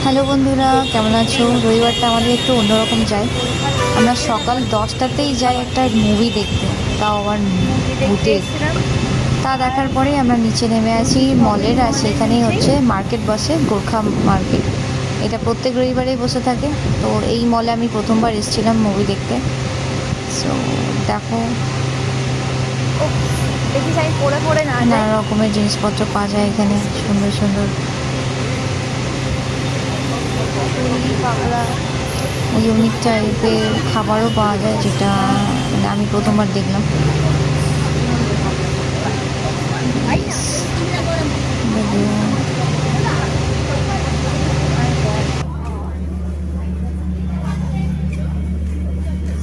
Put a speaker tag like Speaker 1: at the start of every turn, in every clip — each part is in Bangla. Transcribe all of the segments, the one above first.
Speaker 1: হ্যালো বন্ধুরা, কেমন আছো? রবিবারটা আমাদের একটু অন্যরকম যায়। আমরা সকাল 10টাতেই যাই একটা মুভি দেখতে, তাও আবার ভূতের। তা দেখার পরেই আমরা নিচে নেমে আসি মলের, আর সেখানেই হচ্ছে মার্কেট বসে, গোর্খা মার্কেট। এটা প্রত্যেক রবিবারেই বসে থাকে। তো এই মলে আমি প্রথমবার এসেছিলাম মুভি দেখতে। সো দেখো, নানা রকমের জিনিসপত্র পাওয়া যায় এখানে, সুন্দর সুন্দর পাগলা ইউনিক টাইপের খাবারও পাওয়া যায়, যেটা মানে আমি প্রথমবার দেখলাম।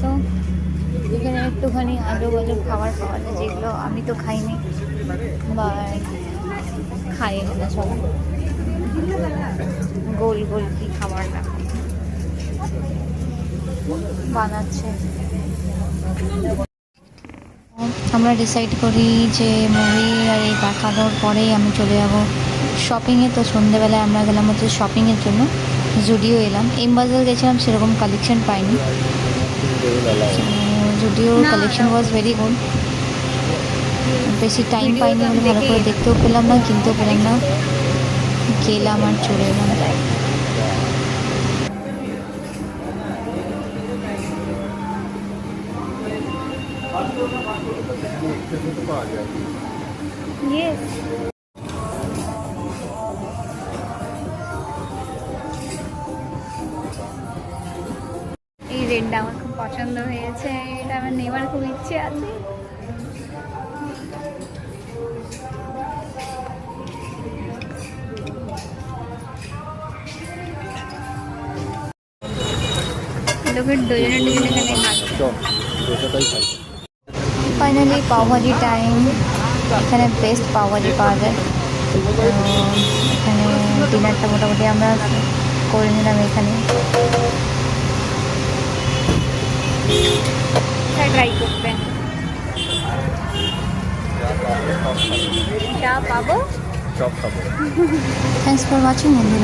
Speaker 1: তো এখানে একটুখানি আজব আজব খাবার পাওয়া যায়, যেগুলো আমি তো খাইনি বা খাই না। সব গোল গোল কি খাবার না বানাচ্ছে। আমরা ডিসাইড করি যে মুভি আর এই দেখানোর পরেই আমি চলে যাব শপিংয়ে। তো সন্ধ্যেবেলায় আমরা গেলাম হচ্ছে শপিংয়ের জন্য, জুডিও এলাম। এম বাজার গেছিলাম, সেরকম কালেকশন পাইনি। জুডিওর কালেকশন ওয়াজ ভেরি গুড। বেশি টাইম পাইনি বলে ভালো করে দেখতেও পেলাম না, কিনতেও পেলাম না। গেলাম আর চলে এলাম। এই রেডটা আমার খুব পছন্দ হয়েছে, এটা আমার নেওয়ার খুব ইচ্ছে আছে। Finally pav bhaji time. এখানে বেস্ট পাওভাজি পাওয়া যায়। এখানে ডিনারটা মোটামুটি আমরা করে নিলাম এখানে। ট্রাই করবেন, যা পাবো সব খাবো। থ্যাংকস ফর ওয়াচিং বন্ধুরা।